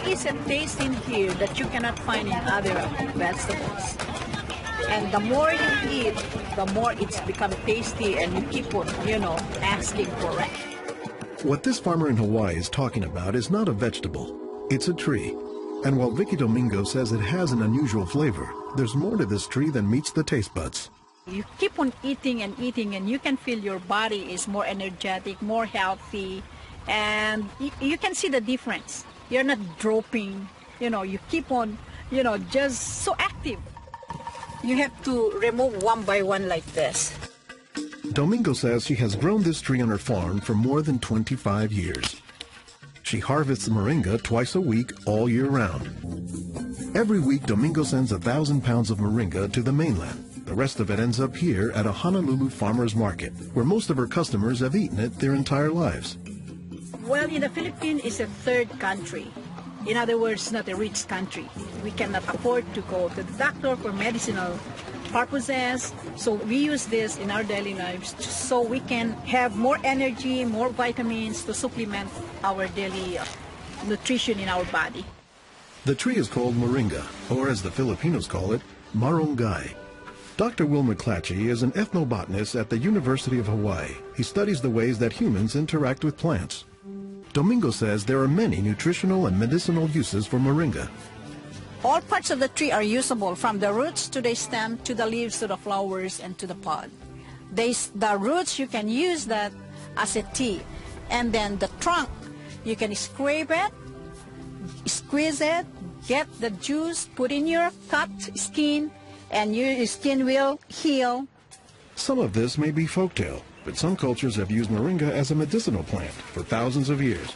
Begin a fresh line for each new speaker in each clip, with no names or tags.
is a taste in here that you cannot find in other vegetables. And the more you eat, the more it's become tasty, and you keep on, asking for it.
What this farmer in Hawaii is talking about is not a vegetable. It's a tree. And while Vicky Domingo says it has an unusual flavor, there's more to this tree than meets the taste buds.
You keep on eating, and you can feel your body is more energetic, more healthy, and you can see the difference. You're not dropping, you keep on, just so active. You have to remove one by one like this.
Domingo says she has grown this tree on her farm for more than 25 years. She harvests moringa twice a week, all year round. Every week, Domingo sends 1,000 pounds of moringa to the mainland. The rest of it ends up here at a Honolulu farmer's market, where most of her customers have eaten it their entire lives.
Well, in the Philippines, it's a third country. In other words, not a rich country. We cannot afford to go to the doctor for medicinal purposes, so we use this in our daily lives so we can have more energy, more vitamins to supplement our daily nutrition in our body.
The tree is called moringa, or as the Filipinos call it, marunggay. Dr. Will McClatchy is an ethnobotanist at the University of Hawaii. He studies the ways that humans interact with plants. Domingo says there are many nutritional and medicinal uses for moringa.
All parts of the tree are usable, from the roots to the stem, to the leaves, to the flowers, and to the pod. The roots, you can use that as a tea. And then the trunk, you can scrape it, squeeze it, get the juice, put in your cut skin, and your skin will heal.
Some of this may be folktale, but some cultures have used moringa as a medicinal plant for thousands of years.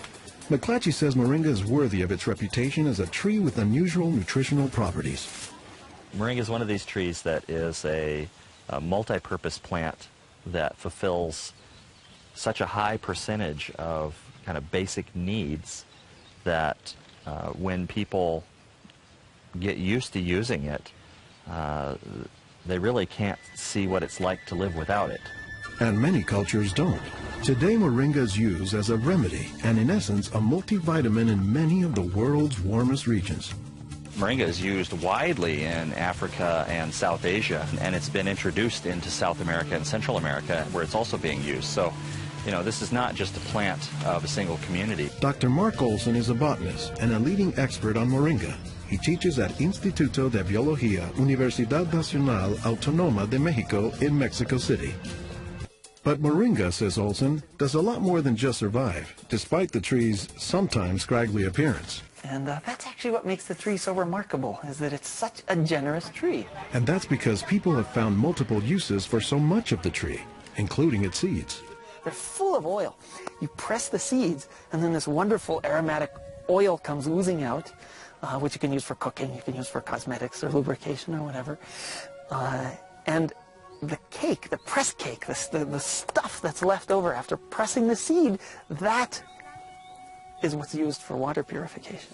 McClatchy says moringa is worthy of its reputation as a tree with unusual nutritional properties.
Moringa is one of these trees that is a multi-purpose plant that fulfills such a high percentage of kind of basic needs that when people get used to using it, they really can't see what it's like to live without it.
And many cultures don't. Today, moringa is used as a remedy and, in essence, a multivitamin in many of the world's warmest regions.
Moringa is used widely in Africa and South Asia, and it's been introduced into South America and Central America, where it's also being used. So, this is not just a plant of a single community.
Dr. Mark Olson is a botanist and a leading expert on moringa. He teaches at Instituto de Biología, Universidad Nacional Autónoma de Mexico in Mexico City. But moringa, says Olson, does a lot more than just survive, despite the tree's sometimes scraggly appearance.
And that's actually what makes the tree so remarkable, is that it's such a generous tree.
And that's because people have found multiple uses for so much of the tree, including its seeds.
They're full of oil. You press the seeds, and then this wonderful aromatic oil comes oozing out, which you can use for cooking, you can use for cosmetics or lubrication or whatever. And the cake, the pressed cake, the stuff that's left over after pressing the seed, that is what's used for water purification.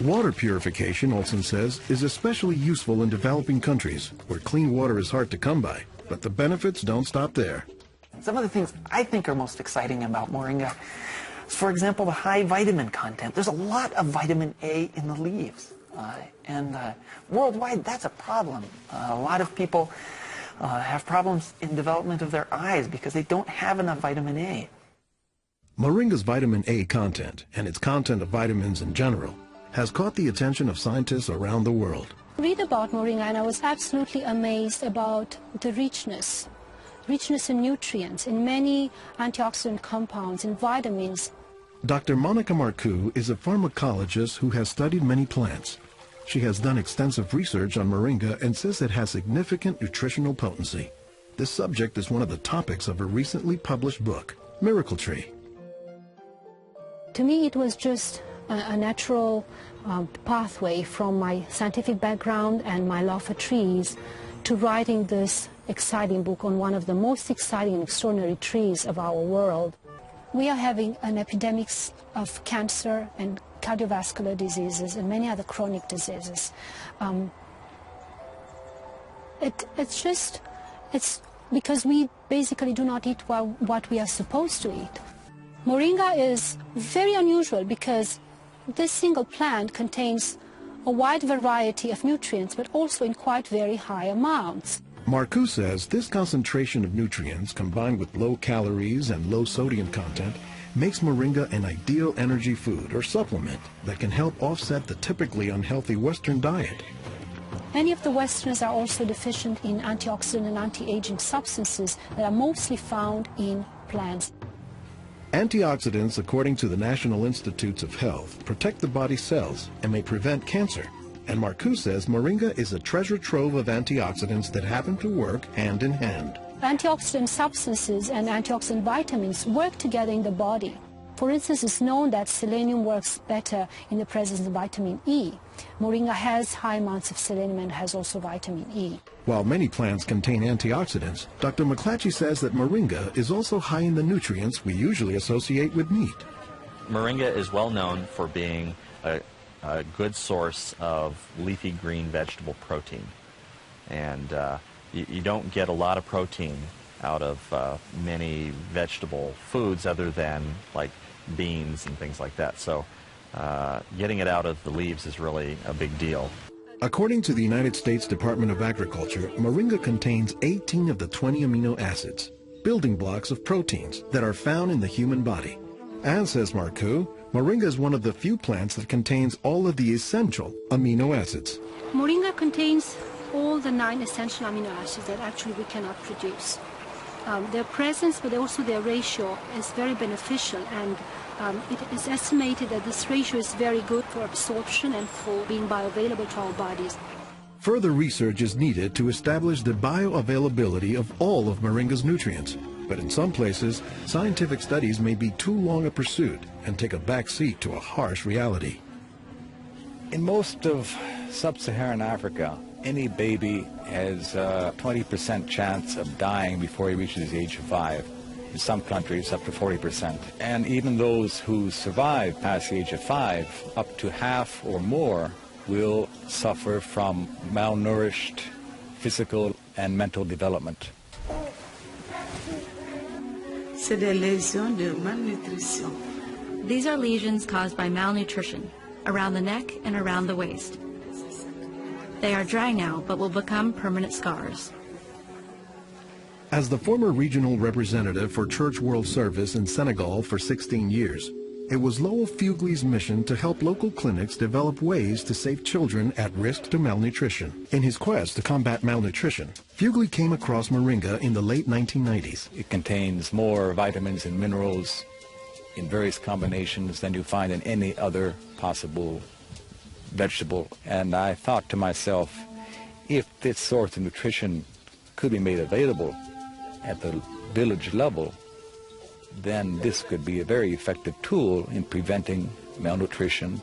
Water purification, Olson says, is especially useful in developing countries where clean water is hard to come by. But the benefits don't stop there.
Some of the things I think are most exciting about moringa is, for example, the high vitamin content. There's a lot of vitamin A in the leaves. And worldwide, that's a problem. A lot of people have problems in development of their eyes because they don't have enough vitamin A.
Moringa's vitamin A content, and its content of vitamins in general, has caught the attention of scientists around the world.
I read about moringa and I was absolutely amazed about the richness in nutrients, in many antioxidant compounds, in vitamins.
Dr. Monica Marcoux is a pharmacologist who has studied many plants. She has done extensive research on moringa and says it has significant nutritional potency. This subject is one of the topics of her recently published book, Miracle Tree.
To me, it was just a natural pathway from my scientific background and my love for trees to writing this exciting book on one of the most exciting and extraordinary trees of our world. We are having an epidemic of cancer and cardiovascular diseases and many other chronic diseases. It's because we basically do not eat what we are supposed to eat. Moringa is very unusual because This single plant contains a wide variety of nutrients, but also in quite very high amounts.
Marcoux says this concentration of nutrients, combined with low calories and low sodium content, makes moringa an ideal energy food or supplement that can help offset the typically unhealthy Western diet.
Many of the Westerners are also deficient in antioxidant and anti-aging substances that are mostly found in plants.
Antioxidants, according to the National Institutes of Health, protect the body's cells and may prevent cancer. And Marcoux says moringa is a treasure trove of antioxidants that happen to work hand in hand.
Antioxidant substances and antioxidant vitamins work together in the body. For instance, it's known that selenium works better in the presence of vitamin E. Moringa has high amounts of selenium and has also vitamin E.
While many plants contain antioxidants, Dr. McClatchy says that moringa is also high in the nutrients we usually associate with meat.
Moringa is well known for being a good source of leafy green vegetable protein. And you don't get a lot of protein out of many vegetable foods other than like beans and things like that. So getting it out of the leaves is really a big deal.
According to the United States Department of Agriculture, moringa contains 18 of the 20 amino acids, building blocks of proteins that are found in the human body. And, says Marcoux, moringa is one of the few plants that contains all of the essential amino acids.
Moringa contains all the 9 essential amino acids that actually we cannot produce. Their presence, but also their ratio, is very beneficial, and it is estimated that this ratio is very good for absorption and for being bioavailable to our bodies.
Further research is needed to establish the bioavailability of all of moringa's nutrients. But in some places, scientific studies may be too long a pursuit and take a back seat to a harsh reality.
In most of sub-Saharan Africa, any baby has a 20% chance of dying before he reaches the age of 5. In some countries, up to 40%. And even those who survive past the age of 5, up to half or more, will suffer from malnourished physical and mental development.
These are lesions caused by malnutrition around the neck and around the waist. They are dry now, but will become permanent scars.
As the former regional representative for Church World Service in Senegal for 16 years, it was Lowell Fugley's mission to help local clinics develop ways to save children at risk to malnutrition. In his quest to combat malnutrition, Fugley came across moringa in the late 1990s.
It contains more vitamins and minerals in various combinations than you find in any other possible vegetable. And I thought to myself, if this source of nutrition could be made available at the village level, then this could be a very effective tool in preventing malnutrition.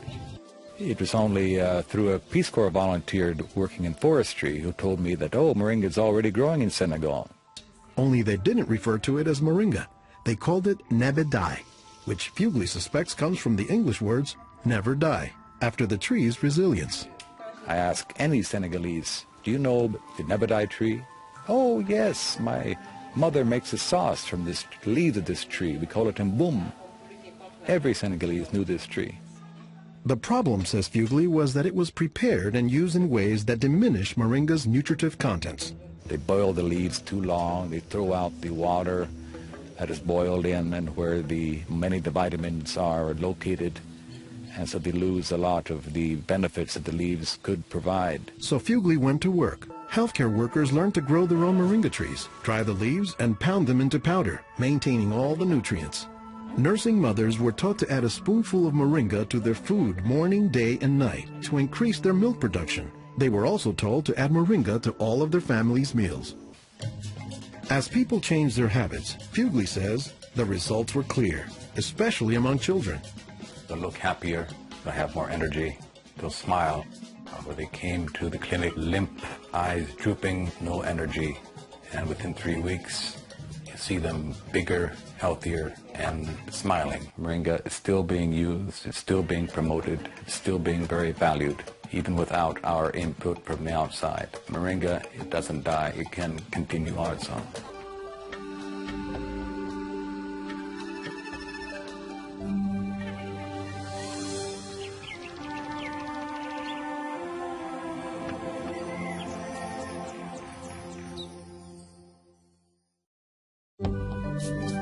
It was only through a Peace Corps volunteer working in forestry who told me that, oh, moringa is already growing in Senegal.
Only they didn't refer to it as moringa. They called it nebedai, which Fugley suspects comes from the English words never die, after the tree's resilience.
I ask any Senegalese, do you know the nebedai tree? Oh, yes, my mother makes a sauce from the leaves of this tree. We call it mboum. Every Senegalese knew this tree.
The problem, says Fugley, was that it was prepared and used in ways that diminish moringa's nutritive contents.
They boil the leaves too long. They throw out the water that is boiled in and where many of the vitamins are located. And so they lose a lot of the benefits that the leaves could provide.
So Fugley went to work. Healthcare workers learned to grow their own moringa trees, dry the leaves, and pound them into powder, maintaining all the nutrients. Nursing mothers were taught to add a spoonful of moringa to their food morning, day, and night to increase their milk production. They were also told to add moringa to all of their family's meals. As people changed their habits, Fugley says the results were clear, especially among children.
They'll look happier, they'll have more energy, they'll smile. When they came to the clinic, limp, eyes drooping, no energy, and within 3 weeks, you see them bigger, healthier, and smiling. Moringa is still being used, it's still being promoted, it's still being very valued, even without our input from the outside. Moringa, it doesn't die, it can continue on its own.
you.